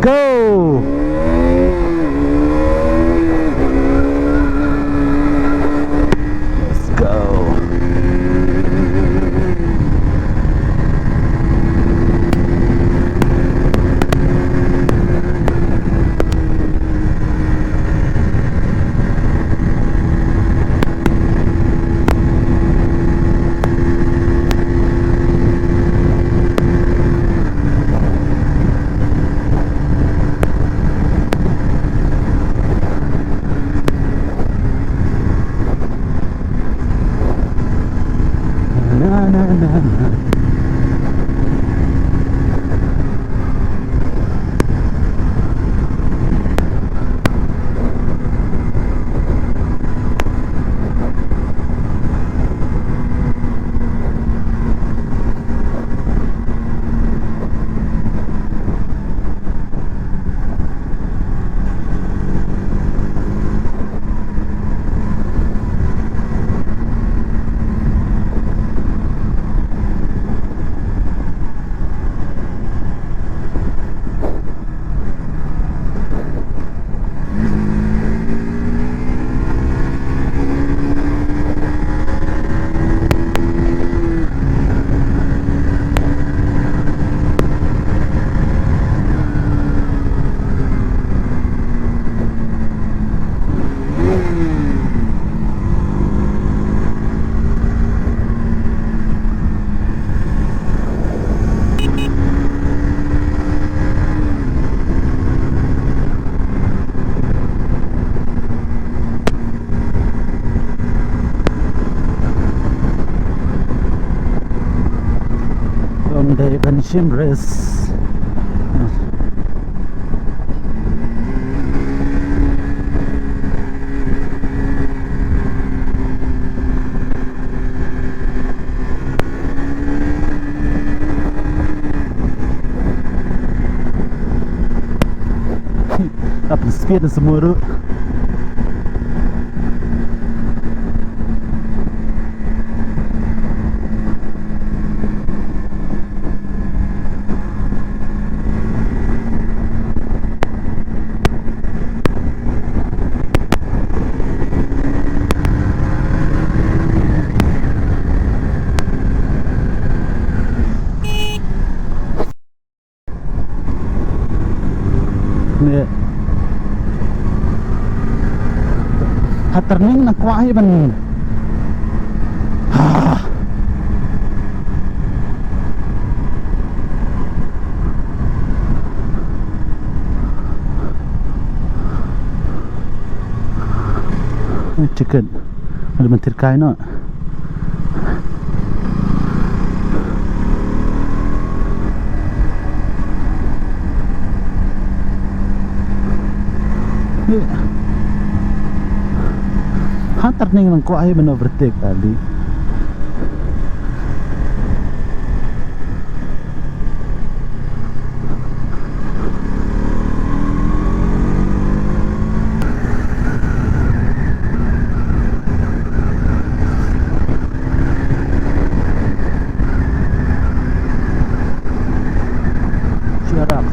go. Let's go. Na na na na. Day Benchimres. Dapat speed semua tu. Turning na kuwahi ban. Chicken ada mentir kain no. Turning lang ko ay man-overtake kali. Shut up.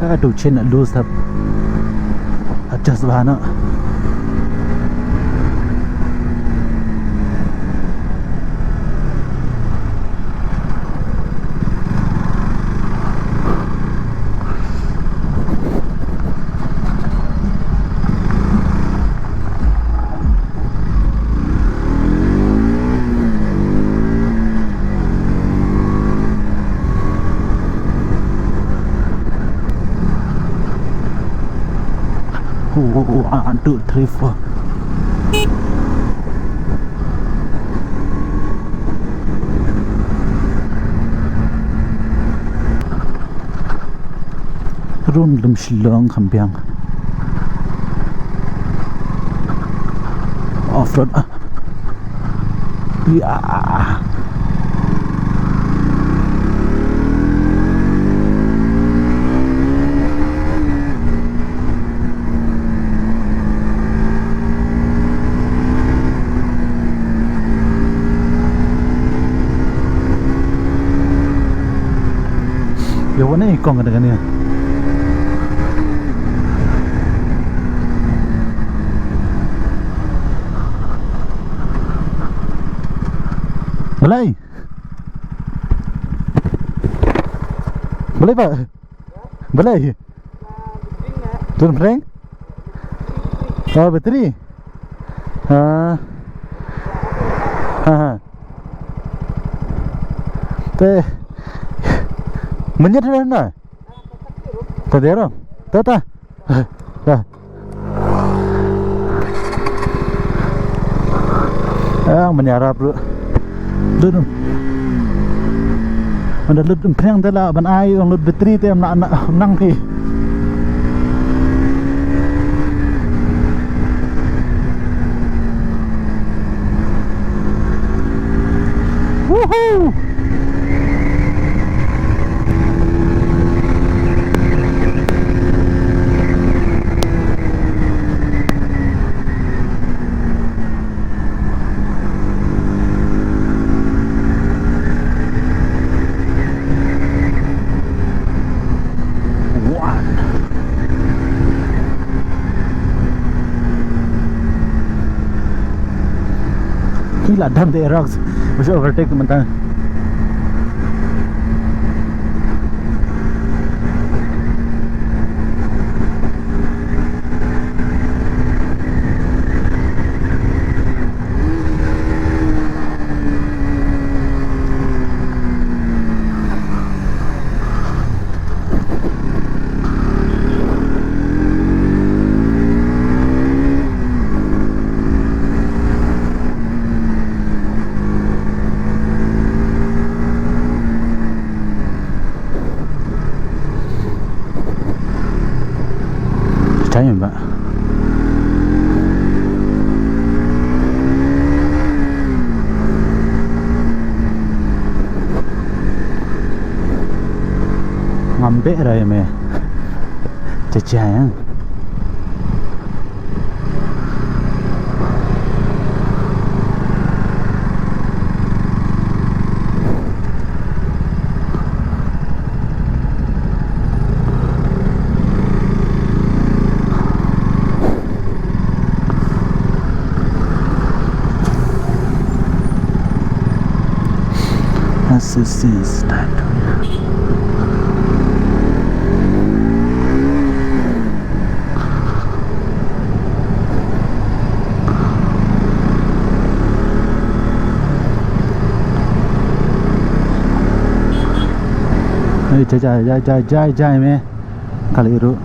Aduh, chain nak loose tak adjust bahan nak. One, two, three, four. รุ่นลืมฉลองคำเพียงออฟรถยาเดี๋ยววันนี้กล้องกันเนี่ยBelai Belai pak Belai Turun prank Oh bateri Teh Menyet dah nak Tak ada orang Tak Dah menyarap bro Lud Mana lud prang tala ban ai ong lud bateri te am nak nang pi Woohoo Gila dam the rocks mesti overtake teman-teman Percaya mbak ngambek dah ya me cecah ya assistance stand jai me kaliru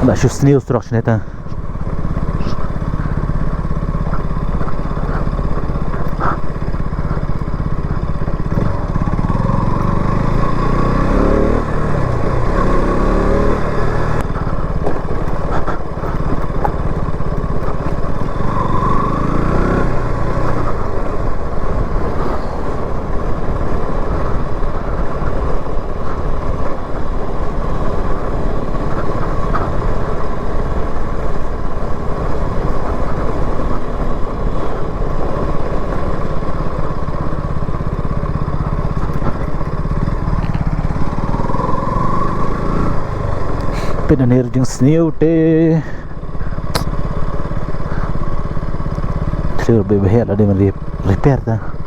لا شو سني وصراخ شنيتا Penaneiro de snute Terus bebek ada di repair dah